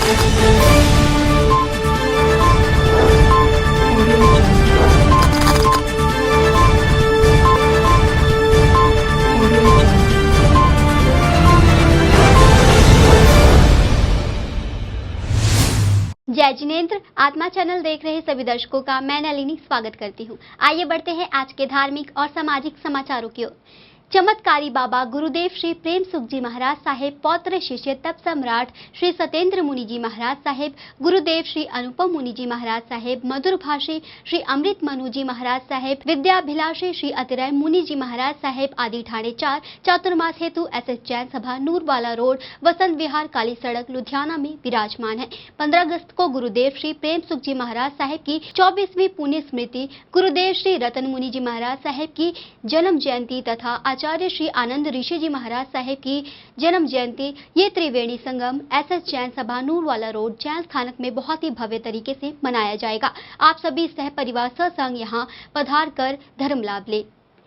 जय जिनेंद्र। आत्मा चैनल देख रहे सभी दर्शकों का मैं नलिनी स्वागत करती हूँ। आइए बढ़ते हैं आज के धार्मिक और सामाजिक समाचारों की ओर। चमत्कारी बाबा गुरुदेव श्री प्रेम सुख जी महाराज साहेब, पौत्र शिष्य तप सम्राट श्री सत्येंद्र मुनि जी महाराज साहेब, गुरुदेव श्री अनुपम मुनि जी महाराज साहेब, मधुर भाषी श्री अमृत मनु जी महाराज साहेब, विद्याभिलाषी श्री अतिरय मुनि जी महाराज साहेब आदि ठाणे 4 चातुर्मास हेतु एसएस जैन सभा नूरवाला रोड वसंत विहार काली सड़क लुधियाना में विराजमान है। 15 अगस्त को गुरुदेव श्री प्रेम सुख जी महाराज साहेब की 24वीं पुण्य स्मृति, गुरुदेव श्री रतन मुनि जी महाराज साहेब की जन्म जयंती तथा आचार्य श्री आनंद ऋषि जी महाराज साहेब की जन्म जयंती, ये त्रिवेणी संगम एसएस जैन सभा नूरवाला रोड जैन स्थानक में बहुत ही भव्य तरीके से मनाया जाएगा। आप सभी सह परिवार सत्संग यहाँ पधार कर धर्म लाभ ले।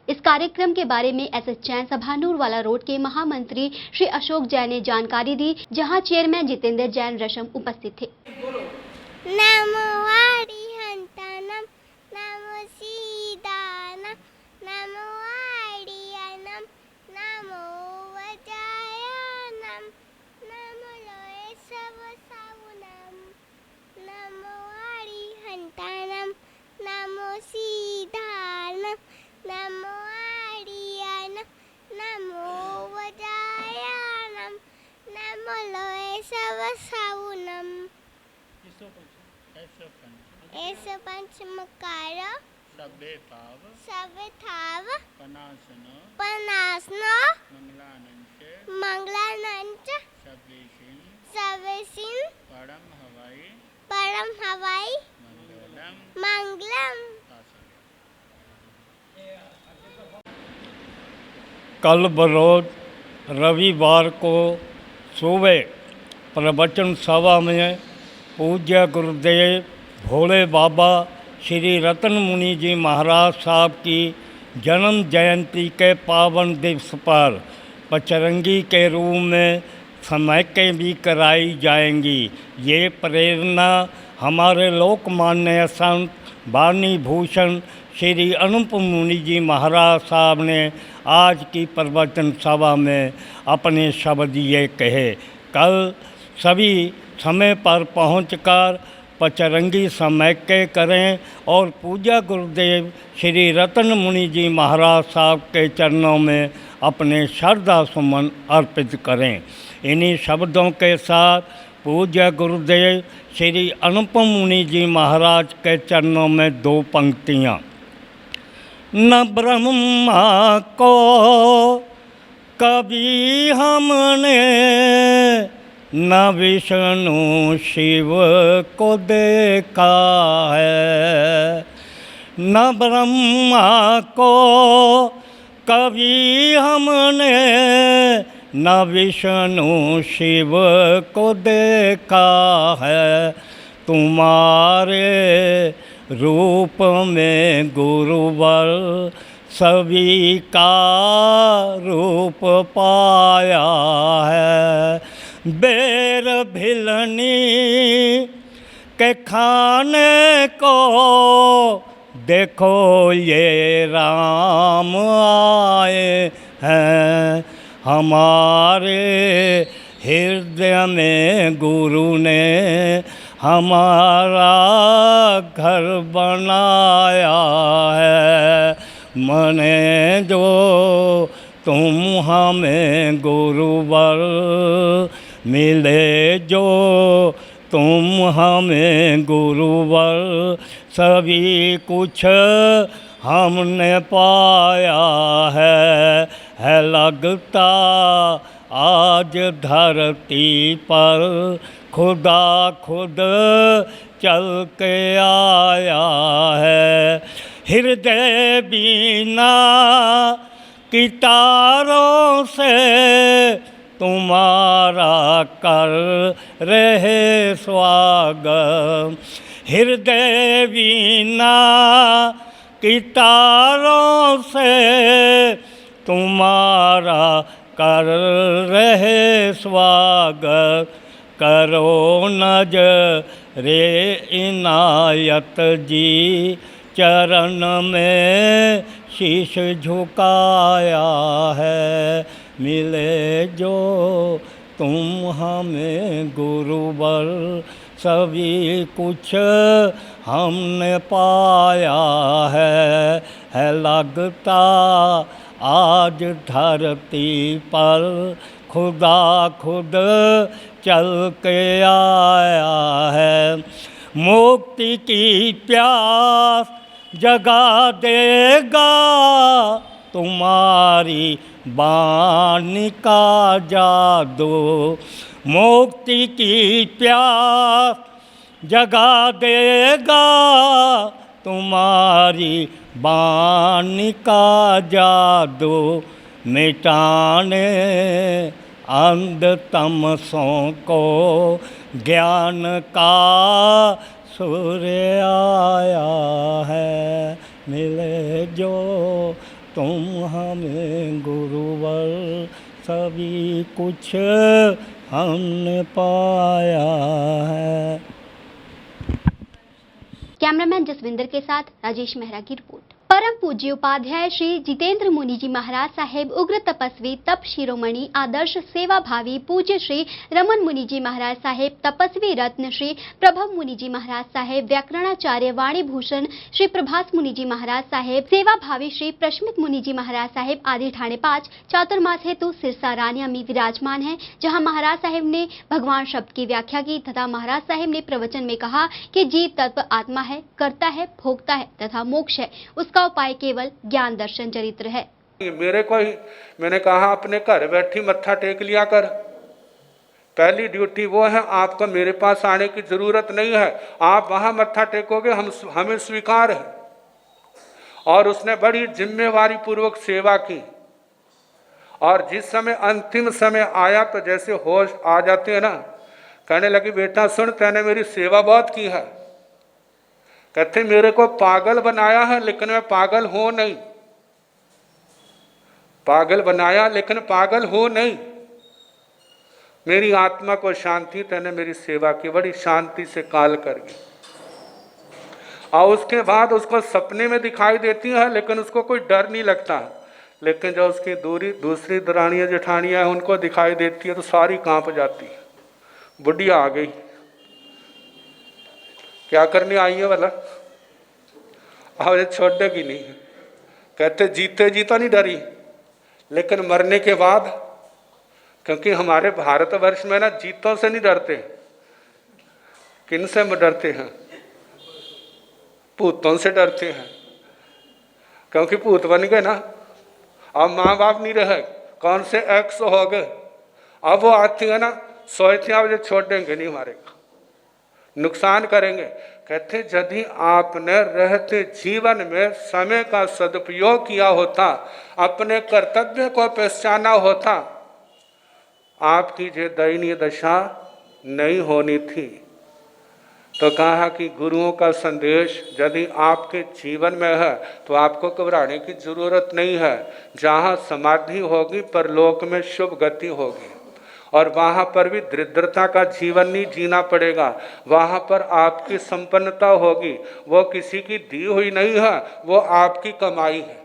इस कार्यक्रम के बारे में एसएस जैन सभा नूरवाला रोड के महामंत्री श्री अशोक जैन ने जानकारी दी, जहां चेयरमैन जितेंद्र जैन रशम उपस्थित थे। नमो हरिहंतानम, नमो सीतानम, नमो आर्यानम, नमो वज्रायनम, नमो लोए सवसावनम, नमो हरिहंतानम, नमो सीतानम, नमो आर्यानम, नमो वज्रायनम, नमो लोए सवसावनम। ऐसे पंचमकार सबे थाव पनासनो मंगलानंच सवेसिन परम हवाई मंगलम। कल बरोज रविवार को सुबह प्रवचन सभा में पूज्य गुरुदेव भोले बाबा श्री रतन मुनि जी महाराज साहब की जन्म जयंती के पावन दिवस पर पचरंगी के रूप में समाकें भी कराई जाएंगी। ये प्रेरणा हमारे लोकमान्य संत वाणी भूषण श्री अनुपम मुनि जी महाराज साहब ने आज की प्रवचन सभा में अपने शब्द ये कहे। कल सभी समय पर पहुंचकर पचरंगी समाकें करें और पूज्य गुरुदेव श्री रतन मुनि जी महाराज साहब के चरणों में अपने श्रद्धा सुमन अर्पित करें। इन्हीं शब्दों के साथ पूज्य गुरुदेव श्री अनुपम मुनि जी महाराज के चरणों में 2 पंक्तियाँ। न ब्रह्मा को कभी हमने, न विष्णु शिव को देखा है, न ब्रह्मा को कभी हमने, न विष्णु शिव को देखा है। तुम्हारे रूप में गुरुवर सभी का रूप पाया है। बेर भिलनी के खाने को देखो ये राम आए हैं। हमारे हृदय में गुरु ने हमारा घर बनाया है। मने जो तुम हमें गुरुवर मिले, जो तुम हमें गुरुवर सभी कुछ हमने पाया है लगता आज धरती पर खुदा खुद चल के आया है। हृदय बीना की तारों से तुम्हारा कर रहे स्वागत। हृदय बीना की तारों से तुम्हारा कर रहे स्वागत। करो नजरे इनायत जी, चरण में शीश झुकाया है। मिले जो तुम हमें गुरुवर, सभी कुछ हमने पाया है लगता आज धरती पर खुदा खुद चल के आया है। मुक्ति की प्यास जगा देगा तुम्हारी वाणी का जादू। मुक्ति की प्यास जगा देगा तुम्हारी वाणी का जादू। मिटाने अंध तमसों को ज्ञान का सूर्य आया है। मिले जो तुम हमें गुरुवर, सभी कुछ हमने पाया है। कैमरामैन जसविंदर के साथ राजेश मेहरा की रिपोर्ट। परम पूज्य उपाध्याय श्री जितेंद्र मुनि जी महाराज साहेब उग्र तपस्वी तप शिरोमणि आदर्श सेवा भावी पूज्य श्री रमन मुनि जी महाराज साहेब तपस्वी रत्न श्री प्रभव मुनि जी महाराज साहेब व्याकरणाचार्य वाणी भूषण श्री प्रभास मुनि जी महाराज साहेब सेवा भावी श्री प्रश्मित मुनि जी महाराज साहेब आदि ठाणे 5 चातुर्मास हेतु सिरसा रानिया में विराजमान है, जहां महाराज साहेब ने भगवान शब्द की व्याख्या की तथा महाराज साहेब ने प्रवचन में कहा कि जीव तत्व आत्मा है, करता है, भोगता है तथा मोक्ष है, उसका उपाय केवल ज्ञान दर्शन चरित्र है। मेरे को ही मैंने कहा अपने घर बैठी मत्था टेक लिया कर, पहली ड्यूटी वो है। आपको मेरे पास आने की जरूरत नहीं है, आप वहां मत्था टेकोगे, हमें स्वीकार है। और उसने बड़ी जिम्मेवारी पूर्वक सेवा की। और जिस समय अंतिम समय आया तो जैसे होश आ जाते हैं ना, कहने लगी बेटा सुन, तैने मेरी सेवा बहुत की है। कहते मेरे को पागल बनाया है लेकिन मैं पागल हूं नहीं, पागल बनाया लेकिन पागल हूं नहीं। मेरी आत्मा को शांति, तैने मेरी सेवा की, बड़ी शांति से काल कर गई। और उसके बाद उसको सपने में दिखाई देती है लेकिन उसको कोई डर नहीं लगता। लेकिन जब उसकी दूसरी दरानियाँ जेठानियाँ हैं उनको दिखाई देती है तो सारी कांप जाती है। बुढ़िया आ गई, क्या करने आई है वाला, और छोड़ेगी नहीं। कहते जीते जी तो नहीं डरी, लेकिन मरने के बाद, क्योंकि हमारे भारतवर्ष में ना जीतों से नहीं डरते। किन से डरते हैं? भूतों से डरते हैं, क्योंकि भूत बन गए ना। अब माँ बाप नहीं रहे, कौन से एक्स हो गए। अब वो आती है ना, सोचते हैं अब ये छोड़ेंगे नहीं, हमारे नुकसान करेंगे। कहते यदि आपने रहते जीवन में समय का सदुपयोग किया होता, अपने कर्तव्य को पहचाना होता, आपकी ये दयनीय दशा नहीं होनी थी। तो कहा कि गुरुओं का संदेश यदि आपके जीवन में है तो आपको घबराने की जरूरत नहीं है। जहाँ समाधि होगी परलोक में शुभ गति होगी, और वहाँ पर भी दरिद्रता का जीवन नहीं जीना पड़ेगा। वहाँ पर आपकी संपन्नता होगी, वो किसी की दी हुई नहीं है, वो आपकी कमाई है,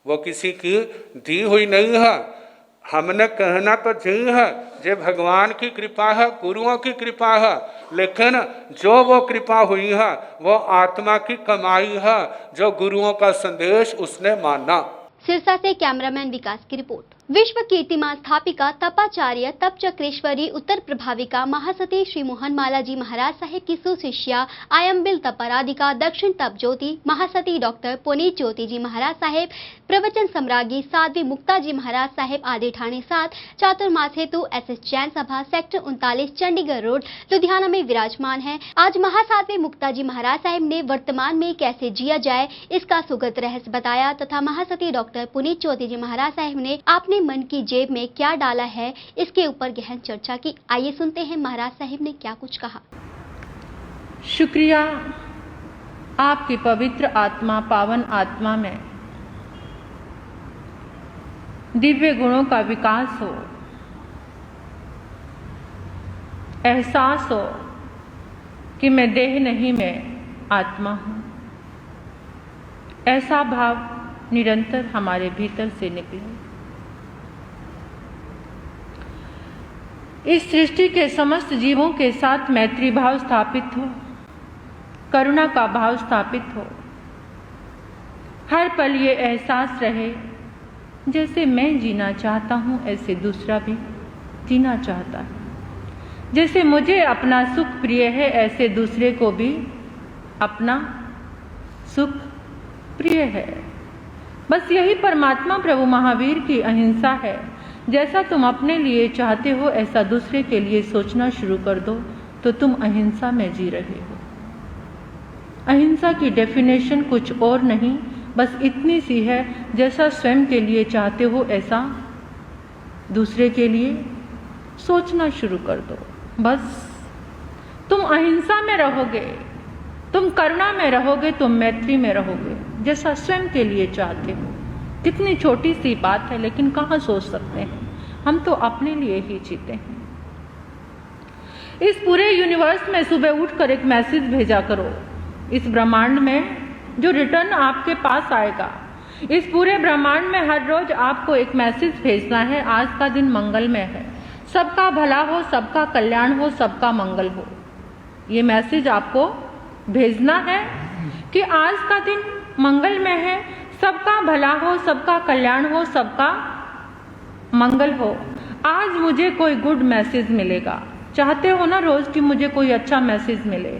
वो किसी की दी हुई नहीं है। हमने कहना तो जी है, जे भगवान की कृपा है, गुरुओं की कृपा है, लेकिन जो वो कृपा हुई है वो आत्मा की कमाई है, जो गुरुओं का संदेश उसने माना। सिरसा से कैमरामैन विकास की रिपोर्ट। विश्व कीर्तिमान स्थापिका तपाचार्य तप चक्रेश्वरी उत्तर प्रभाविका महासती श्री मोहन माला जी महाराज साहेब की सुशिष्या आयम्बिल तपराधिका दक्षिण तप ज्योति महासती डॉक्टर पुनीत ज्योति जी महाराज साहेब प्रवचन सम्राज्ञी साध्वी मुक्ता जी महाराज साहेब आदि ठाणे 7 चातुर्मास हेतु SS जैन सभा सेक्टर 39 चंडीगढ़ रोड लुधियाना में विराजमान है। आज महासाध्वी मुक्ता जी महाराज साहेब ने वर्तमान में कैसे जिया जाए इसका सुगत रहस्य बताया तथा महासती डॉक्टर पुनीत ज्योति जी महाराज साहेब ने आपने मन की जेब में क्या डाला है इसके ऊपर गहन चर्चा की। आइए सुनते हैं महाराज साहिब ने क्या कुछ कहा। शुक्रिया, आपकी पवित्र आत्मा पावन आत्मा में दिव्य गुणों का विकास हो। एहसास हो कि मैं देह नहीं, मैं आत्मा हूँ। ऐसा भाव निरंतर हमारे भीतर से निकले। इस सृष्टि के समस्त जीवों के साथ मैत्री भाव स्थापित हो, करुणा का भाव स्थापित हो। हर पल ये एहसास रहे जैसे मैं जीना चाहता हूँ ऐसे दूसरा भी जीना चाहता है। जैसे मुझे अपना सुख प्रिय है ऐसे दूसरे को भी अपना सुख प्रिय है। बस यही परमात्मा प्रभु महावीर की अहिंसा है। जैसा तुम अपने लिए चाहते हो ऐसा दूसरे के लिए सोचना शुरू कर दो तो तुम अहिंसा में जी रहे हो। अहिंसा की डेफिनेशन कुछ और नहीं, बस इतनी सी है, जैसा स्वयं के लिए चाहते हो ऐसा दूसरे के लिए सोचना शुरू कर दो। बस तुम अहिंसा में रहोगे, तुम करुणा में रहोगे, तुम मैत्री में रहोगे, जैसा स्वयं के लिए चाहते हो। कितनी छोटी सी बात है, लेकिन कहाँ सोच सकते हैं हम, तो अपने लिए ही जीते हैं। इस पूरे यूनिवर्स में सुबह उठकर एक मैसेज भेजा करो, इस ब्रह्मांड में जो रिटर्न आपके पास आएगा। इस पूरे ब्रह्मांड में हर रोज आपको एक मैसेज भेजना है, आज का दिन मंगलमय है, सबका भला हो, सबका कल्याण हो, सबका मंगल हो। ये मैसेज आपको भेजना है कि आज का दिन मंगलमय है, सबका भला हो, सबका कल्याण हो, सबका मंगल हो। आज मुझे कोई गुड मैसेज मिलेगा। चाहते हो ना रोज कि मुझे कोई अच्छा मैसेज मिले,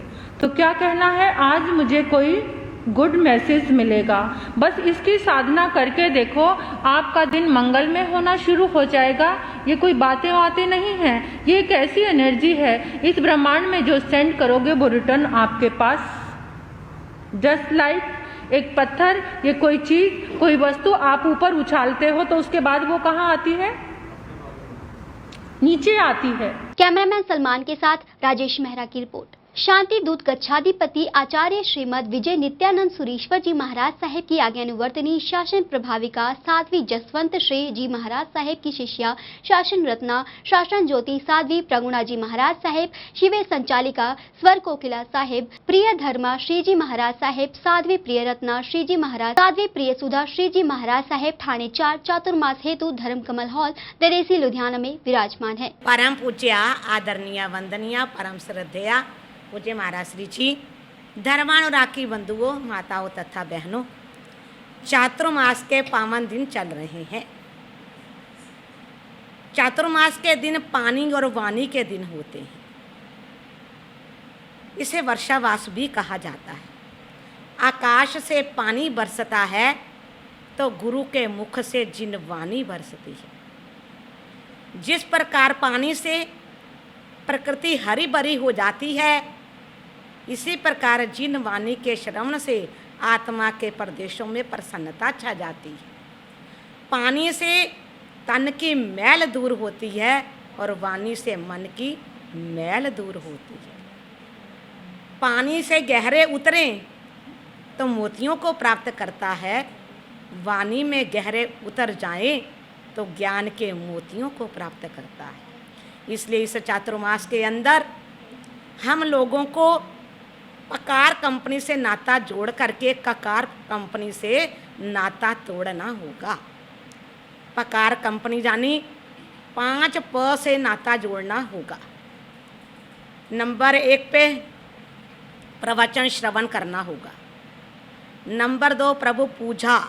तो क्या कहना है, आज मुझे कोई गुड मैसेज मिलेगा। बस इसकी साधना करके देखो, आपका दिन मंगल में होना शुरू हो जाएगा। ये कोई बातें बातें नहीं है, ये एक ऐसी एनर्जी है इस ब्रह्मांड में जो सेंड करोगे वो रिटर्न आपके पास जस्ट लाइक एक पत्थर, ये कोई चीज, कोई वस्तु आप ऊपर उछालते हो तो उसके बाद वो कहाँ आती है, नीचे आती है। कैमरामैन सलमान के साथ राजेश मेहरा की रिपोर्ट। शांति दूत गच्छाधिपति आचार्य श्रीमद विजय नित्यानंद सुरीश्वर जी महाराज साहेब की आज्ञानुवर्तनी शासन प्रभाविका साध्वी जसवंत श्री जी महाराज साहेब की शिष्या शासन रत्ना शासन ज्योति साध्वी प्रगुणा जी महाराज साहेब, शिवे संचालिका स्वर कोकिला साहेब, प्रिय धर्मा श्री जी महाराज साहेब, साध्वी प्रिय रत्ना श्री जी महाराज, साध्वी प्रिय सुधा श्री जी महाराज साहेब, ठाणे 4 चातुर्मास हेतु धर्म कमल हॉल, दरेसी लुधियाना में विराजमान है। परम पूज्य आदरणीय वंदनीय परम श्रद्धेय पूज्य महाराज श्री जी, धर्मानुरागी बंधुओं, माताओं तथा बहनों, चातुर्मास के पावन दिन चल रहे हैं। चातुर्मास के दिन पानी और वाणी के दिन होते हैं। इसे वर्षावास भी कहा जाता है। आकाश से पानी बरसता है तो गुरु के मुख से जिन वाणी बरसती है। जिस प्रकार पानी से प्रकृति हरी भरी हो जाती है, इसी प्रकार जिन वाणी के श्रवण से आत्मा के प्रदेशों में प्रसन्नता छा जाती है। पानी से तन की मैल दूर होती है और वाणी से मन की मैल दूर होती है। पानी से गहरे उतरें तो मोतियों को प्राप्त करता है, वाणी में गहरे उतर जाएं तो ज्ञान के मोतियों को प्राप्त करता है। इसलिए इस चातुर्मास के अंदर हम लोगों को पकार कंपनी से नाता जोड़ करके ककार कंपनी से नाता तोड़ना होगा। पकार कंपनी यानी 5 प से नाता जोड़ना होगा। नंबर 1 पे प्रवचन श्रवण करना होगा। नंबर 2 प्रभु पूजा।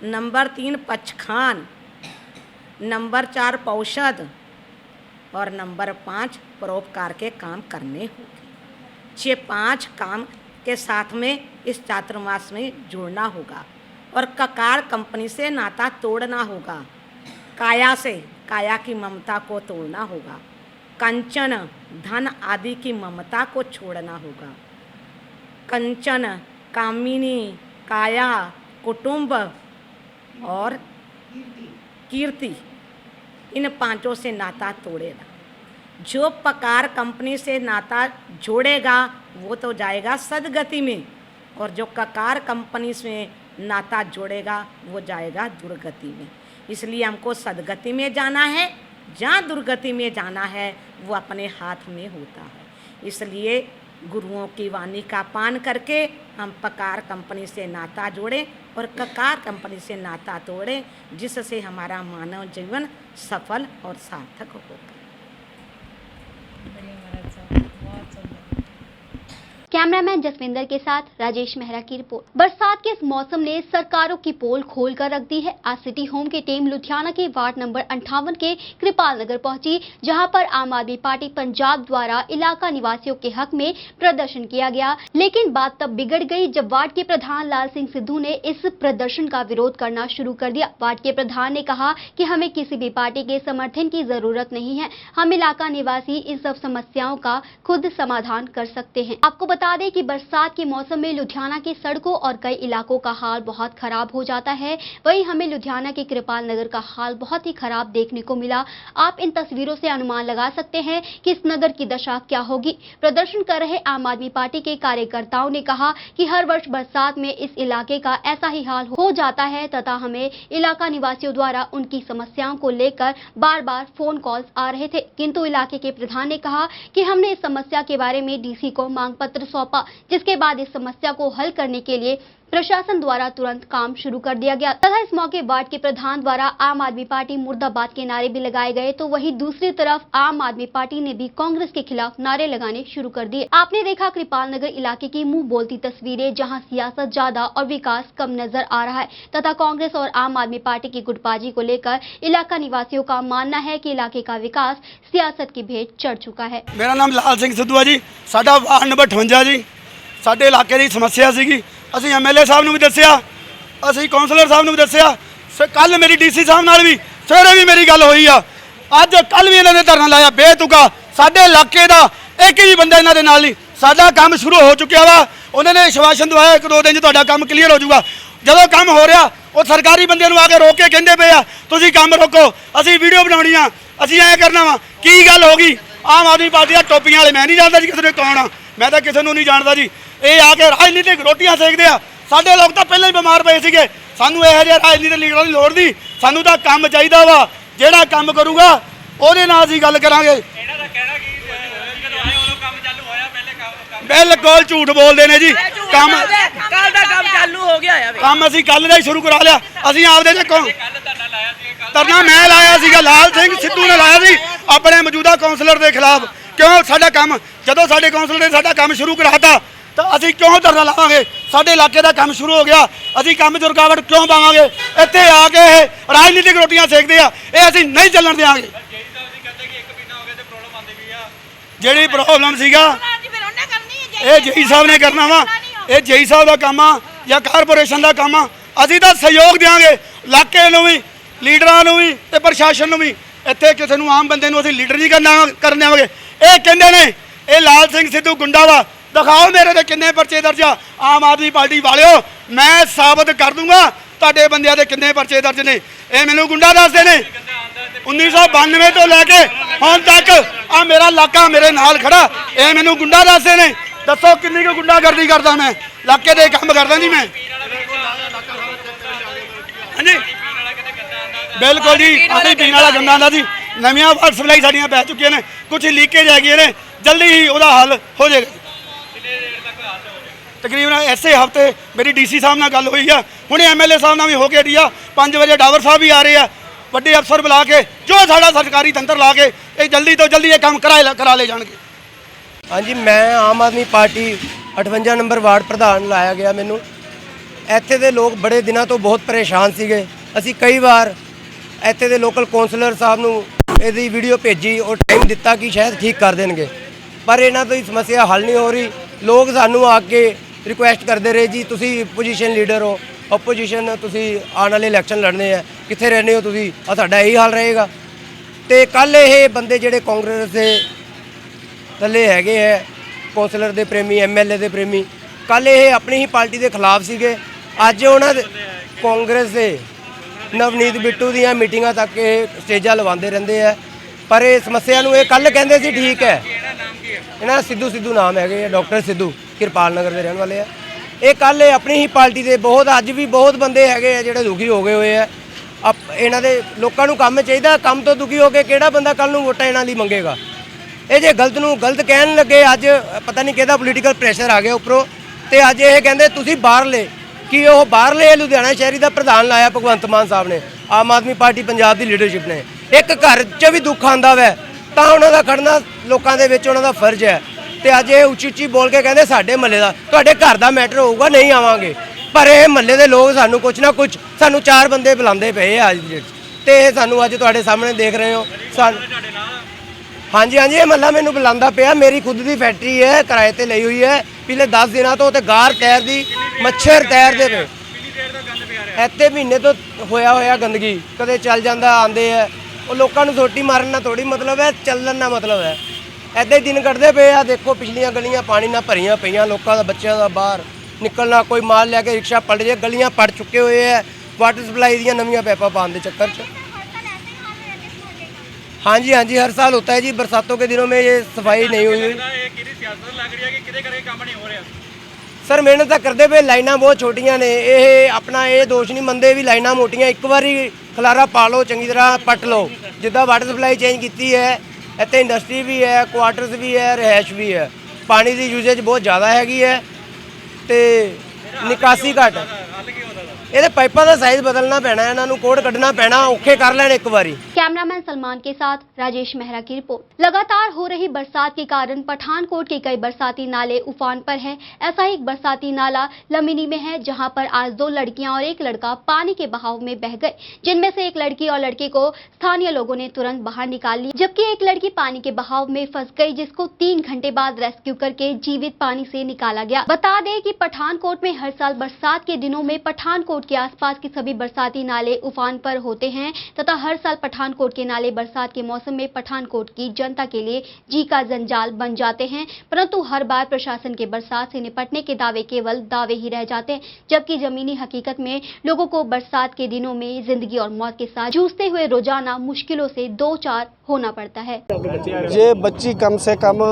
नंबर 3 पचखान। नंबर 4 पौषध और नंबर 5 परोपकार के काम करने होंगे। ये 5 काम के साथ में इस चातुर्मास में जुड़ना होगा और ककार कंपनी से नाता तोड़ना होगा। काया से काया की ममता को तोड़ना होगा। कंचन धन आदि की ममता को छोड़ना होगा। कंचन कामिनी काया कुटुंब और कीर्ति, इन 5 से नाता तोड़ेगा। जो पकार कंपनी से नाता जोड़ेगा वो तो जाएगा सदगति में, और जो ककार कंपनी से नाता जोड़ेगा वो जाएगा दुर्गति में। इसलिए हमको सदगति में जाना है जहाँ दुर्गति में जाना है वो अपने हाथ में होता है। इसलिए गुरुओं की वाणी का पान करके हम पकार कंपनी से नाता जोड़ें और ककार कंपनी से नाता तोड़ें, जिससे हमारा मानव जीवन सफल और सार्थक होगा। कैमरामैन जसविंदर के साथ राजेश मेहरा की रिपोर्ट। बरसात के इस मौसम ने सरकारों की पोल खोल कर रख दी है। आज सिटी होम की टीम लुधियाना के वार्ड नंबर 58 के कृपाल नगर पहुंची, जहां पर आम आदमी पार्टी पंजाब द्वारा इलाका निवासियों के हक में प्रदर्शन किया गया। लेकिन बात तब बिगड़ गई जब वार्ड के प्रधान लाल सिंह सिद्धू ने इस प्रदर्शन का विरोध करना शुरू कर दिया। वार्ड के प्रधान ने कहा कि हमें किसी भी पार्टी के समर्थन की जरूरत नहीं है, हम इलाका निवासी इन सब समस्याओं का खुद समाधान कर सकते हैं। आपको बता दें कि बरसात के मौसम में लुधियाना की सड़कों और कई इलाकों का हाल बहुत खराब हो जाता है। वहीं हमें लुधियाना के कृपाल नगर का हाल बहुत ही खराब देखने को मिला। आप इन तस्वीरों से अनुमान लगा सकते हैं कि इस नगर की दशा क्या होगी। प्रदर्शन कर रहे आम आदमी पार्टी के कार्यकर्ताओं ने कहा कि हर वर्ष बरसात में इस इलाके का ऐसा ही हाल हो जाता है तथा हमें इलाका निवासियों द्वारा उनकी समस्याओं को लेकर बार बार फोन कॉल्स आ रहे थे, किंतु इलाके के प्रधान ने कहा कि हमने इस समस्या के बारे में डीसी को मांग पत्र सौंपा, जिसके बाद इस समस्या को हल करने के लिए प्रशासन द्वारा तुरंत काम शुरू कर दिया गया तथा इस मौके वार्ड के प्रधान द्वारा आम आदमी पार्टी मुर्दाबाद के नारे भी लगाए गए। तो वहीं दूसरी तरफ आम आदमी पार्टी ने भी कांग्रेस के खिलाफ नारे लगाने शुरू कर दिए। आपने देखा कृपाल नगर इलाके की मुंह बोलती तस्वीरें, जहां सियासत ज्यादा और विकास कम नजर आ रहा है तथा कांग्रेस और आम आदमी पार्टी की गुटबाजी को लेकर इलाका निवासियों का मानना है कि इलाके का विकास सियासत की भेंट चढ़ चुका है। मेरा नाम लाल सिंह सिद्धू है जी, साडा वार्ड नंबर 58 जी, साडे इलाके की समस्या सीगी। ਅਸੀਂ ਐਮਐਲਏ ਸਾਹਿਬ ਨੂੰ ਵੀ ਦੱਸਿਆ, ਅਸੀਂ ਕਾਉਂਸਲਰ ਸਾਹਿਬ ਨੂੰ ਵੀ ਦੱਸਿਆ। ਕੱਲ ਮੇਰੀ ਡੀਸੀ ਸਾਹਿਬ ਨਾਲ ਵੀ ਸਵੇਰੇ ਵੀ ਮੇਰੀ ਗੱਲ ਹੋਈ ਆ। ਅੱਜ ਕੱਲ ਵੀ ਇਹਨਾਂ ਨੇ ਧਰਨਾ ਲਾਇਆ ਬੇਤੁਕਾ। ਸਾਡੇ ਇਲਾਕੇ ਦਾ ਇੱਕ ਵੀ ਬੰਦਾ ਇਹਨਾਂ ਦੇ ਨਾਲ ਨਹੀਂ। ਸਾਡਾ ਕੰਮ ਸ਼ੁਰੂ ਹੋ ਚੁੱਕਿਆ ਵਾ। ਉਹਨਾਂ ਨੇ ਵਿਸ਼ਵਾਸਨ ਦਵਾਇਆ 1-2 ਦਿਨ 'ਚ ਤੁਹਾਡਾ ਕੰਮ ਕਲੀਅਰ ਹੋ ਜਾਊਗਾ। ਜਦੋਂ ਕੰਮ ਹੋ ਰਿਹਾ ਉਹ ਸਰਕਾਰੀ ਬੰਦਿਆਂ ਨੂੰ ਆ ਕੇ ਰੋਕ ਕੇ ਕਹਿੰਦੇ ਪਏ ਆ ਤੁਸੀਂ ਕੰਮ ਰੋਕੋ, ਅਸੀਂ ਵੀਡੀਓ ਬਣਾਉਣੀ ਆ, ਅਸੀਂ ਐਂ ਕਰਨਾ ਵਾ। ਕੀ ਗੱਲ ਹੋ ਗਈ? ਆਮ ਆਦਮੀ ਪਾਰਟੀ ਦੀਆਂ ਟੋਪੀਆਂ ਵਾਲੇ, ਮੈਂ ਨਹੀਂ ਜਾਣਦਾ ਜੀ ਕਿਸੇ ਨੇ ਕੌਣ ਆ, ਮੈਂ ਤਾਂ ਕਿਸੇ ਨੂੰ ਨਹੀਂ ਜਾਣਦਾ ਜੀ। ਇਹ ਆ ਕੇ ਰਾਜਨੀਤਿਕ ਰੋਟੀਆਂ ਸੇਕਦੇ ਆ। ਸਾਡੇ ਲੋਕ ਤਾਂ ਪਹਿਲਾਂ ਹੀ ਬਿਮਾਰ ਪਏ ਸੀਗੇ। ਸਾਨੂੰ ਇਹੋ ਜਿਹੇ ਰਾਜਨੀਤਿਕ ਲੀਡਰਾਂ ਦੀ ਲੋੜ ਨਹੀਂ, ਸਾਨੂੰ ਤਾਂ ਕੰਮ ਚਾਹੀਦਾ ਵਾ। ਜਿਹੜਾ ਕੰਮ ਕਰੂਗਾ ਉਹਦੇ ਨਾਲ ਅਸੀਂ ਗੱਲ ਕਰਾਂਗੇ। ਇਹਨਾਂ ਦਾ ਕਹਿਣਾ ਕਿ ਜਦੋਂ ਆਏ ਉਦੋਂ ਕੰਮ ਚਾਲੂ ਹੋਇਆ, ਪਹਿਲੇ ਕੰਮ ਬਿਲਕੁਲ ਝੂਠ ਬੋਲਦੇ ਨੇ ਜੀ। ਕੰਮ ਕੱਲ ਦਾ ਕੰਮ ਚਾਲੂ ਹੋ ਗਿਆ ਆ। ਕੰਮ ਅਸੀਂ ਕੱਲ ਦਾ ਹੀ ਸ਼ੁਰੂ ਕਰਾ ਲਿਆ। ਅਸੀਂ ਆਪਦੇ ਚੱਕੋਂ ਧਰਨਾ ਮੈਂ ਲਾਇਆ ਸੀਗਾ, ਲਾਲ ਸਿੰਘ ਸਿੱਧੂ ਨੇ ਲਾਇਆ ਸੀ ਆਪਣੇ ਮੌਜੂਦਾ ਕਾਉਂਸਲਰ ਦੇ ਖਿਲਾਫ। ਕਿਉਂ? ਸਾਡਾ ਕੰਮ ਜਦੋਂ ਸਾਡੇ ਕਾਉਂਸਲਰ ਨੇ ਸਾਡਾ ਕੰਮ ਸ਼ੁਰੂ ਕਰਾਤਾ ਤਾਂ ਅਸੀਂ ਕਿਉਂ ਧਰਨਾ ਲਾਵਾਂਗੇ? ਸਾਡੇ ਇਲਾਕੇ ਦਾ ਕੰਮ ਸ਼ੁਰੂ ਹੋ ਗਿਆ, ਅਸੀਂ ਕੰਮ 'ਚ ਰੁਕਾਵਟ ਕਿਉਂ ਪਾਵਾਂਗੇ? ਇੱਥੇ ਆ ਕੇ ਇਹ ਰਾਜਨੀਤਿਕ ਰੋਟੀਆਂ ਸੇਕਦੇ ਆ, ਇਹ ਅਸੀਂ ਨਹੀਂ ਚੱਲਣ ਦਿਆਂਗੇ। ਜਿਹੜੀ ਪ੍ਰੋਬਲਮ ਸੀਗਾ ਇਹ ਜੇਈ ਸਾਹਿਬ ਨੇ ਕਰਨਾ ਵਾ, ਇਹ ਜੇਈ ਸਾਹਿਬ ਦਾ ਕੰਮ ਆ ਜਾਂ ਕਾਰਪੋਰੇਸ਼ਨ ਦਾ ਕੰਮ ਆ। ਅਸੀਂ ਤਾਂ ਸਹਿਯੋਗ ਦਿਆਂਗੇ ਇਲਾਕੇ ਨੂੰ ਵੀ, ਲੀਡਰਾਂ ਨੂੰ ਵੀ ਤੇ ਪ੍ਰਸ਼ਾਸਨ ਨੂੰ ਵੀ। ਇੱਥੇ ਕਿਸੇ ਨੂੰ ਆਮ ਬੰਦੇ ਨੂੰ ਅਸੀਂ ਲੀਡਰ ਨਹੀਂ ਕਰਨ ਦੇਵਾਂਗੇ। ਇਹ ਕਹਿੰਦੇ ਨੇ ਇਹ ਲਾਲ ਸਿੰਘ ਸਿੱਧੂ ਗੁੰਡਾ ਵਾ। ਦਿਖਾਓ ਮੇਰੇ ਤੇ ਕਿੰਨੇ ਪਰਚੇ ਦਰਜ ਆ ਆਮ ਆਦਮੀ ਪਾਰਟੀ ਵਾਲਿਓ। ਮੈਂ ਸਾਬਤ ਕਰ ਦੂੰਗਾ ਤੁਹਾਡੇ ਬੰਦਿਆਂ ਦੇ ਕਿੰਨੇ ਪਰਚੇ ਦਰਜ ਨੇ। ਇਹ ਮੈਨੂੰ ਗੁੰਡਾ ਦੱਸਦੇ ਨੇ। 1992 ਤੋਂ ਲੈ ਕੇ ਹੁਣ ਤੱਕ ਆ ਮੇਰਾ ਇਲਾਕਾ ਮੇਰੇ ਨਾਲ ਖੜਾ, ਇਹ ਮੈਨੂੰ ਗੁੰਡਾ ਦੱਸਦੇ ਨੇ। ਦੱਸੋ ਕਿੰਨੀ ਕੁ ਗੁੰਡਾਗਰਦੀ ਕਰਦਾ ਮੈਂ? ਇਲਾਕੇ ਦੇ ਕੰਮ ਕਰਦਾ ਨਹੀਂ ਮੈਂ? ਹਾਂਜੀ ਬਿਲਕੁਲ ਜੀ, ਪਾਣੀ ਪੀਣ ਵਾਲਾ ਗੰਦਾ ਆਉਂਦਾ ਜੀ। ਨਵੀਆਂ ਵਾਟਰ ਸਪਲਾਈ ਸਾਡੀਆਂ ਪੈ ਚੁੱਕੀਆਂ ਨੇ, ਕੁਝ ਲੀਕੇਜ ਹੈਗੀਆਂ ਨੇ, ਜਲਦੀ ਹੀ ਉਹਦਾ ਹੱਲ ਹੋ ਜਾਏਗਾ। ਤਕਰੀਬਨ ਐਸੇ ਹਫਤੇ ਮੇਰੀ ਡੀਸੀ ਸਾਹਿਬ ਨਾਲ ਗੱਲ ਹੋਈ ਆ, ਹੁਣੇ ਐਮਐਲਏ ਸਾਹਿਬ ਨਾਲ ਵੀ ਹੋ ਕੇ ਹਟੀ ਆ। 5 ਵਜੇ ਡਾਵਰ ਸਾਹਿਬ ਵੀ ਆ ਰਹੇ ਆ, ਵੱਡੇ ਅਫਸਰ ਬੁਲਾ ਕੇ ਜੋ ਸਾਡਾ ਸਰਕਾਰੀ ਤੰਤਰ ਲਾ ਕੇ ਇਹ ਜਲਦੀ ਤੋਂ ਜਲਦੀ ਇਹ ਕੰਮ ਕਰਾ ਲਏ ਜਾਣਗੇ। ਹਾਂਜੀ, ਮੈਂ Aam Aadmi party 58 number ward ਪ੍ਰਧਾਨ ਲਾਇਆ ਗਿਆ ਮੈਨੂੰ। ਇੱਥੇ ਦੇ ਲੋਕ ਬੜੇ ਦਿਨਾਂ ਤੋਂ ਬਹੁਤ ਪਰੇਸ਼ਾਨ ਸੀਗੇ। ਅਸੀਂ ਕਈ ਵਾਰ ਇੱਥੇ ਦੇ ਲੋਕਲ ਕੌਂਸਲਰ ਸਾਹਿਬ ਨੂੰ ਇਹਦੀ ਵੀਡੀਓ ਭੇਜੀ, ਉਹ ਟਾਈਮ ਦਿੱਤਾ ਕਿ ਸ਼ਾਇਦ ਠੀਕ ਕਰ ਦੇਣਗੇ, ਪਰ ਇਹਨਾਂ ਤੋਂ ਹੀ ਸਮੱਸਿਆ ਹੱਲ ਨਹੀਂ ਹੋ ਰਹੀ। ਲੋਕ ਸਾਨੂੰ ਆ ਕੇ ਰਿਕੁਐਸਟ ਕਰਦੇ ਰਹੇ ਜੀ ਤੁਸੀਂ ਪੋਜੀਸ਼ਨ ਲੀਡਰ ਹੋ, ਆਪੋਜੀਸ਼ਨ ਤੁਸੀਂ ਆਉਣ ਵਾਲੇ ਇਲੈਕਸ਼ਨ ਲੜਨੇ ਆ, ਕਿੱਥੇ ਰਹਿੰਦੇ ਹੋ ਤੁਸੀਂ? ਆ ਸਾਡਾ ਇਹੀ ਹਾਲ ਰਹੇਗਾ। ਤੇ ਕੱਲ ਇਹ ਬੰਦੇ ਜਿਹੜੇ ਕਾਂਗਰਸ ਦੇ ਥੱਲੇ ਹੈਗੇ ਹੈ, ਕੌਂਸਲਰ ਦੇ ਪ੍ਰੇਮੀ, ਐਮਐਲਏ ਦੇ ਪ੍ਰੇਮੀ, ਕੱਲ ਇਹ ਆਪਣੀ ਹੀ ਪਾਰਟੀ ਦੇ ਖਿਲਾਫ ਸੀਗੇ। ਅੱਜ ਉਹਨਾਂ ਦੇ ਕਾਂਗਰਸ ਦੇ ਨਵਨੀਤ ਬਿੱਟੂ ਦੀਆਂ ਮੀਟਿੰਗਾਂ ਤੱਕ ਇਹ ਸਟੇਜਾਂ ਲਵਾਉਂਦੇ ਰਹਿੰਦੇ ਆ, ਪਰ ਇਹ ਸਮੱਸਿਆ ਨੂੰ ਇਹ ਕੱਲ ਕਹਿੰਦੇ ਸੀ ਠੀਕ ਹੈ। ਇਹਨਾਂ ਦਾ ਸਿੱਧੂ ਨਾਮ ਹੈਗੇ, ਡਾਕਟਰ ਸਿੱਧੂ, ਕਿਰਪਾਲ ਨਗਰ ਦੇ ਰਹਿਣ ਵਾਲੇ ਆ। ਇਹ ਕੱਲ ਆਪਣੀ ਹੀ ਪਾਰਟੀ ਦੇ ਬਹੁਤ, ਅੱਜ ਵੀ ਬਹੁਤ ਬੰਦੇ ਹੈਗੇ ਆ ਜਿਹੜੇ ਦੁਖੀ ਹੋ ਗਏ ਹੋਏ ਆ। ਇਹਨਾਂ ਦੇ ਲੋਕਾਂ ਨੂੰ ਕੰਮ ਚਾਹੀਦਾ। ਕੰਮ ਤੋਂ ਦੁਖੀ ਹੋ ਕੇ ਕਿਹੜਾ ਬੰਦਾ ਕੱਲ ਨੂੰ ਵੋਟਾਂ ਇਹਨਾਂ ਲਈ ਮੰਗੇਗਾ। ਇਹ ਜੇ ਗਲਤ ਨੂੰ ਗਲਤ ਕਹਿਣ ਲੱਗੇ, ਅੱਜ ਪਤਾ ਨਹੀਂ ਕਿਹਦਾ ਪੋਲੀਟੀਕਲ ਪ੍ਰੈਸ਼ਰ ਆ ਗਿਆ ਉੱਪਰੋਂ, ਤੇ ਅੱਜ ਇਹ ਕਹਿੰਦੇ ਤੁਸੀਂ ਬਾਹਰਲੇ, ਕਿ ਉਹ ਬਾਹਰਲੇ ਲੁਧਿਆਣਾ ਸ਼ਹਿਰੀ ਦਾ ਪ੍ਰਧਾਨ ਲਾਇਆ ਭਗਵੰਤ ਮਾਨ ਸਾਹਿਬ ਨੇ, ਆਮ ਆਦਮੀ ਪਾਰਟੀ ਪੰਜਾਬ ਦੀ ਲੀਡਰਸ਼ਿਪ ਨੇ। ਇੱਕ ਘਰ 'ਚ ਵੀ ਦੁੱਖ ਆਉਂਦਾ ਵੈ ਤਾਂ ਉਹਨਾਂ ਦਾ ਖੜਨਾ ਲੋਕਾਂ ਦੇ ਵਿੱਚ ਉਹਨਾਂ ਦਾ ਫਰਜ਼ ਹੈ। ਤੇ ਅੱਜ ਇਹ ਉੱਚੀ ਉੱਚੀ ਬੋਲ ਕੇ ਕਹਿੰਦੇ ਸਾਡੇ ਮਹੱਲੇ ਦਾ, ਤੁਹਾਡੇ ਘਰ ਦਾ ਮੈਟਰ ਹੋਊਗਾ, ਨਹੀਂ ਆਵਾਂਗੇ। ਪਰ ਇਹ ਮਹੱਲੇ ਦੇ ਲੋਕ ਸਾਨੂੰ ਕੁਛ ਨਾ ਕੁਛ, ਸਾਨੂੰ 4 ਬੰਦੇ ਬੁਲਾਉਂਦੇ ਪਏ ਆ ਅੱਜ ਦੀ ਡੇਟ 'ਚ, ਤੇ ਇਹ ਸਾਨੂੰ ਅੱਜ ਤੁਹਾਡੇ ਸਾਹਮਣੇ ਦੇਖ ਰਹੇ ਹੋ। ਹਾਂਜੀ ਹਾਂਜੀ, ਇਹ ਮਹੱਲਾ ਮੈਨੂੰ ਬੁਲਾਉਂਦਾ ਪਿਆ। ਮੇਰੀ ਖੁਦ ਦੀ ਫੈਕਟਰੀ ਹੈ, ਕਿਰਾਏ ਤੇ ਲਈ ਹੋਈ ਹੈ। ਪਿਛਲੇ 10 ਦਿਨਾਂ ਤੋਂ ਤੇ ਗਾਰ ਤੈਰਦੀ, ਮੱਛਰ ਤੈਰਦੇ ਪਏ ਇੱਥੇ। ਮਹੀਨੇ ਤੋਂ ਹੋਇਆ ਗੰਦਗੀ, ਕਦੇ ਚੱਲ ਜਾਂਦਾ, ਆਉਂਦੇ ਹੈ। ਉਹ ਲੋਕਾਂ ਨੂੰ ਸੋਟੀ ਮਾਰਨ ਨਾਲ ਥੋੜੀ ਮਤਲਬ ਹੈ, ਚੱਲਣ ਨਾਲ ਮਤਲਬ ਹੈ। ਇੱਦਾਂ ਹੀ ਦਿਨ ਕੱਢਦੇ ਪਏ ਆ। ਦੇਖੋ ਪਿਛਲੀਆਂ ਗਲੀਆਂ ਪਾਣੀ ਨਾਲ ਭਰੀਆਂ ਪਈਆਂ, ਲੋਕਾਂ ਦਾ ਬੱਚਿਆਂ ਦਾ ਬਾਹਰ ਨਿਕਲਣਾ, ਕੋਈ ਮਾਲ ਲੈ ਕੇ ਰਿਕਸ਼ਾ ਪਲਟ ਜੇ, ਗਲੀਆਂ ਪੜ ਚੁੱਕੇ ਹੋਏ ਹੈ। ਵਾਟਰ ਸਪਲਾਈ ਦੀਆਂ ਨਵੀਆਂ ਪੈਪਾਂ ਪਾਉਣ ਦੇ ਚੱਕਰ 'ਚ। हाँ जी, हर साल होता है जी। बरसातों के दिनों में ये सफाई नहीं हुई। सर मेहनत तो करते पे, लाइना बहुत छोटियां ने। ये अपना ये दोष नहीं मनते भी लाइना मोटियां, एक बार खलारा पा लो, चंगी तरह पट लो। जिद्दां वाटर सप्लाई चेंज की है, इत्थे इंडस्ट्री भी है, क्वार्टर्स भी है, रिहायश भी है। पानी की यूजेज बहुत ज़्यादा हैगी है तो निकासी घट। ਇਹਦੇ ਪਾਈਪਾਂ ਦਾ ਸਾਈਜ਼ ਬਦਲਣਾ ਪੈਣਾ, ਇਹਨਾਂ ਨੂੰ ਕੋਡ ਕੱਢਣਾ ਪੈਣਾ, ਔਖੇ कर ਲੈਣ एक बारी। कैमरामैन सलमान के साथ राजेश मेहरा की रिपोर्ट। लगातार हो रही बरसात के कारण पठानकोट के कई बरसाती नाले उफान पर हैं। ऐसा ही एक बरसाती नाला लमिनी में है, जहां पर आज 2 लड़कियां और एक लड़का पानी के बहाव में बह गए, जिनमें से एक लड़की और लड़के को स्थानीय लोगों ने तुरंत बाहर निकाल लिया, जबकि एक लड़की पानी के बहाव में फंस गई, जिसको 3 घंटे बाद रेस्क्यू करके जीवित पानी से निकाला गया। बता दें कि पठानकोट में हर साल बरसात के दिनों में पठानकोट के आसपास के सभी बरसाती नाले उफान पर होते हैं तथा हर साल पठानकोट के नाले बरसात के मौसम में पठानकोट की जनता के लिए जी का जंजाल बन जाते हैं, परंतु हर बार प्रशासन के बरसात से निपटने के दावे केवल दावे ही रह जाते हैं, जबकि जमीनी हकीकत में लोगों को बरसात के दिनों में जिंदगी और मौत के साथ जूझते हुए रोजाना मुश्किलों से 2-4 होना पड़ता है। ये बच्ची कम से कम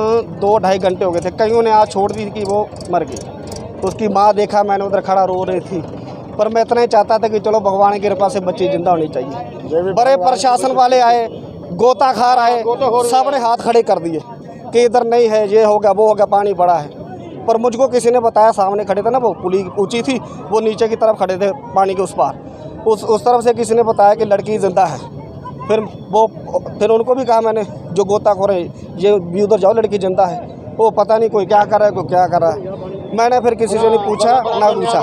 2-2.5 घंटे हो गए थे, कईयों ने आज छोड़ दी कि वो मर गई। तो उसकी माँ देखा, मैंने उधर खड़ा रो रही थी, पर मैं इतना ही चाहता था कि चलो भगवान की कृपा से बच्ची जिंदा होनी चाहिए। बड़े प्रशासन वाले आए, गोताखार आए, सब ने हाथ खड़े कर दिए कि इधर नहीं है, ये हो गया वो हो गया, पानी बड़ा है। पर मुझको किसी ने बताया, सामने खड़े थे ना, वो पुली ऊंची थी, वो नीचे की तरफ खड़े थे पानी के उस पार, उस तरफ से किसी ने बताया कि लड़की जिंदा है। फिर उनको भी कहा मैंने, जो गोताखोर है, ये भी उधर जाओ, लड़की जिंदा है। वो पता नहीं कोई क्या कर रहा है, कोई क्या कर रहा है। मैंने फिर किसी से नहीं पूछा ना पूछा,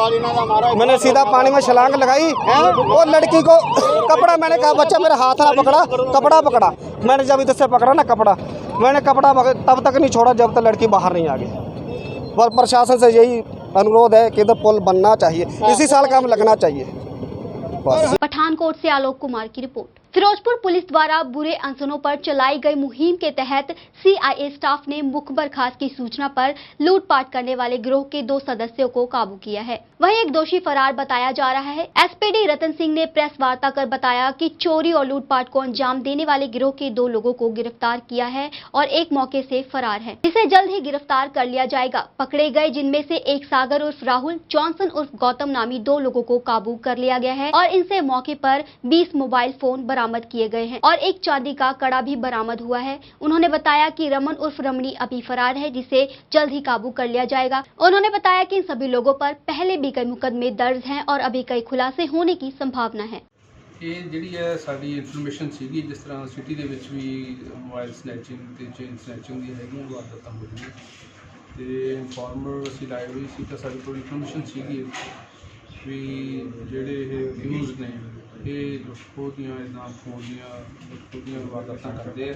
मैंने सीधा पानी में छलांग लगाई और लड़की को कपड़ा, मैंने कहा बच्चा मेरा हाथ ना पकड़ा, कपड़ा पकड़ा। मैंने जब इधर से पकड़ा ना कपड़ा, मैंने कपड़ा तब तक नहीं छोड़ा जब तक लड़की बाहर नहीं आ गई। पर प्रशासन से यही अनुरोध है कि इधर पुल बनना चाहिए, इसी साल काम लगना चाहिए। पठानकोट से आलोक कुमार की रिपोर्ट। फिरोजपुर पुलिस द्वारा बुरे अनसरों पर चलाई गई मुहिम के तहत सीआईए स्टाफ ने मुखबर खास की सूचना पर लूटपाट करने वाले गिरोह के 2 सदस्यों को काबू किया है। वहीं एक दोषी फरार बताया जा रहा है। एसपीडी रतन सिंह ने प्रेस वार्ता कर बताया कि चोरी और लूटपाट को अंजाम देने वाले गिरोह के 2 लोगों को गिरफ्तार किया है और एक मौके से फरार है, जिसे जल्द ही गिरफ्तार कर लिया जाएगा। पकड़े गए जिनमें से एक सागर उर्फ राहुल, जॉनसन उर्फ गौतम नामी 2 लोगों को काबू कर लिया गया है और इनसे मौके पर 20 मोबाइल फोन बरामद किए गए हैं और एक चांदी का कड़ा भी बरामद हुआ है। उन्होंने बताया कि रमन उर्फ रमणी अभी फरार है, जिसे जल्द ही काबू कर लिया जाएगा। उन्होंने बताया कि इन सभी लोगों पर पहले भी कई मुकदमे दर्ज हैं और अभी कई खुलासे होने की संभावना है। ਇਹ ਜਿਹੜੀ ਹੈ ਸਾਡੀ ਇਨਫੋਰਮੇਸ਼ਨ ਸੀਗੀ, ਜਿਸ ਤਰ੍ਹਾਂ ਸਿਟੀ ਦੇ ਵਿੱਚ ਵੀ ਮੋਬਾਈਲ ਸਨੈਚਿੰਗ ਤੇ ਚੇਨ ਸਨੈਚਿੰਗ ਦੀ ਹੈਗੀਆਂ ਵਾਰਦਾਤਾਂ ਹੋ ਰਹੀਆਂ ਤੇ ਇਨਫੋਰਮਰ ਅਸੀਂ ਲਾਏ ਹੋਏ ਸੀ ਤਾਂ ਸਾਡੇ ਕੋਲ ਇਨਫੋਰਮੇਸ਼ਨ ਸੀਗੀ ਵੀ ਜਿਹੜੇ ਇਹ ਯੂਜ਼ ਨੇ ਇਹ ਲੁੱਟਖੋ ਦੀਆਂ ਇੱਦਾਂ ਫੋਨ ਦੀਆਂ ਲੁੱਟਖੋ ਦੀਆਂ ਵਾਰਦਾਤਾਂ ਕਰਦੇ ਆ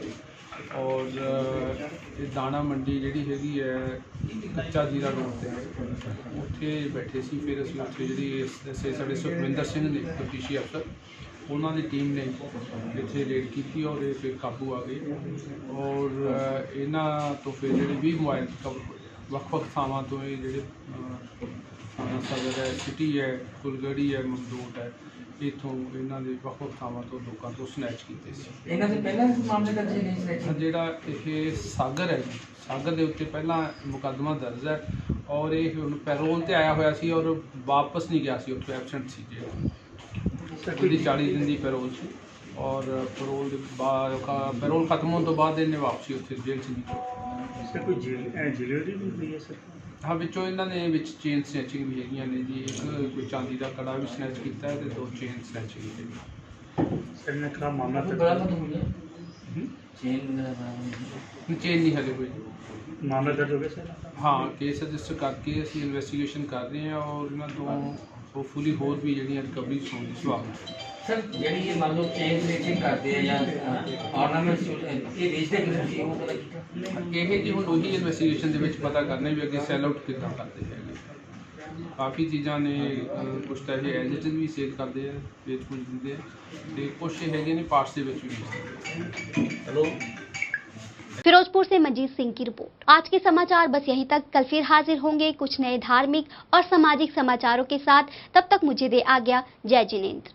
ਔਰ ਇਹ ਦਾਣਾ ਮੰਡੀ ਜਿਹੜੀ ਹੈਗੀ ਹੈ ਕੱਚਾ ਜੀਰਾ ਰੋਡ 'ਤੇ ਉੱਥੇ ਬੈਠੇ ਸੀ। ਫਿਰ ਅਸੀਂ ਉੱਥੇ ਜਿਹੜੀ ਸਾਡੇ ਸੁਖਵਿੰਦਰ ਸਿੰਘ ਨੇ ਤਫਤੀਸ਼ੀ ਅਫਸਰ, ਉਹਨਾਂ ਦੀ ਟੀਮ ਨੇ ਇੱਥੇ ਰੇਡ ਕੀਤੀ ਔਰ ਇਹ ਫਿਰ ਕਾਬੂ ਆ ਗਏ ਔਰ ਇਹਨਾਂ ਤੋਂ ਫਿਰ ਜਿਹੜੇ 20 ਮੋਬਾਈਲ ਵੱਖ-ਵੱਖ ਥਾਵਾਂ ਤੋਂ ਇਹ ਜਿਹੜੇ ਥਾਣਾ ਸਦਰ ਹੈ, ਸਿਟੀ ਹੈ, ਕੁਲਗੜੀ ਹੈ, ਮਮਦੋਟ ਹੈ, ਇੱਥੋਂ ਇਹਨਾਂ ਦੇ ਵੱਖ-ਵੱਖ ਥਾਵਾਂ ਤੋਂ ਲੋਕਾਂ ਤੋਂ ਸਨੈਚ ਕੀਤੇ ਸੀ। ਇਹਨਾਂ ਦੇ ਪਹਿਲਾਂ ਮਾਮਲੇ ਦਰਜ ਨਹੀਂ ਸਨੈਚ ਜਿਹੜਾ ਇਹ ਸਾਗਰ ਹੈ, ਸਾਗਰ ਦੇ ਉੱਤੇ ਪਹਿਲਾਂ ਮੁਕੱਦਮਾ ਦਰਜ ਹੈ ਔਰ ਇਹ ਹੁਣ ਪੈਰੋਲ 'ਤੇ ਆਇਆ ਹੋਇਆ ਸੀ ਔਰ ਵਾਪਸ ਨਹੀਂ ਗਿਆ ਸੀ, ਉੱਥੇ ਐਬਸੈਂਟ ਸੀ ਜਿਹੜਾ। ਉਹਦੀ 40 ਦਿਨ ਦੀ ਪੈਰੋਲ ਸੀ ਔਰ ਪੈਰੋਲ ਦੇ ਬਾਅਦ ਪੈਰੋਲ ਖਤਮ ਹੋਣ ਤੋਂ ਬਾਅਦ ਇਹਨੇ ਵਾਪਸੀ ਉੱਥੇ ਜੇਲ੍ਹ 'ਚ ਨਹੀਂ ਸਰ ਕੋਈ ਜੁਐਲਰੀ ਵੀ ਹੋਈ ਹੈ ਸਰ? ਹਾਂ, ਵਿੱਚੋਂ ਇਹਨਾਂ ਨੇ ਵਿੱਚ ਚੇਨ ਸਨੈਚਿੰਗ ਵੀ ਹੈਗੀਆਂ ਨੇ ਜੀ। ਇੱਕ ਕੋਈ ਚਾਂਦੀ ਦਾ ਕੜਾ ਵੀ ਸਨੈਚ ਕੀਤਾ ਹੈ ਤੇ 2 ਚੇਨ ਸਨੈਚ ਕੀਤੇ ਨੇ। ਸਰ ਨੇ ਖਾ ਮਾਮਲਾ ਤੇ ਚੇਨ ਨਹੀਂ ਹਲੇ ਹੋਈ। ਮਾਮਲਾ ਦਰਜ ਹੋ ਗਿਆ ਸਰ? ਹਾਂ, ਕੇਸ ਰਜਿਸਟਰ ਕਰਕੇ ਅਸੀਂ ਇਨਵੈਸਟੀਗੇਸ਼ਨ ਕਰ ਰਹੇ ਹਾਂ ਔਰ ਇਹਨਾਂ ਤੋਂ ਹੋਪਫੁਲੀ ਹੋਰ ਵੀ ਜਿਹੜੀਆਂ ਰਿਕਵਰੀਜ਼ ਹੋਣ ਦੀ ਸੰਭਾਵਨਾ ਹੈ। ਸਰ ਜਿਹੜੀ ਇਹ ਮੰਨ ਲਓ ਚੇਨ ਸਨੈਚਿੰਗ ਕਰਦੇ ਆ ਜਾਂ ਆਰਨਾਮੈਂਟਸ ਇਹ ਵੇਚਦੇ ਕਿਵੇਂ ਸੀ ਉਹ ਪਤਾ ਕੀਤਾ? ਇਹ ਜੀ ਹੁਣ ਉਹੀ ਇਨਵੈਸਟੀਗੇਸ਼ਨ ਦੇ ਵਿੱਚ ਪਤਾ ਕਰਨਾ ਵੀ ਅੱਗੇ ਸੈਲ ਆਊਟ ਕਿੱਦਾਂ ਕਰਦੇ ਹੈਗੇ। ਕਾਫੀ ਚੀਜ਼ਾਂ ਨੇ, ਕੁਛ ਤਾਂ ਇਹ ਐਜ਼ ਇਟ ਇਜ਼ ਵੀ ਸੇਲ ਕਰਦੇ ਆ, ਵੇਚ ਪੁੱਜ ਦਿੰਦੇ ਆ ਤੇ ਕੁਛ ਇਹ ਹੈਗੇ ਨੇ ਪਾਰਟਸ ਦੇ ਵਿੱਚ ਵੀ ਵੇਚਦੇ ਆ। ਹੈਲੋ। फिरोजपुर से मंजीत सिंह की रिपोर्ट। आज के समाचार बस यहीं तक। कल फिर हाजिर होंगे कुछ नए धार्मिक और सामाजिक समाचारों के साथ। तब तक मुझे दे आज्ञा। जय जिनेंद्र।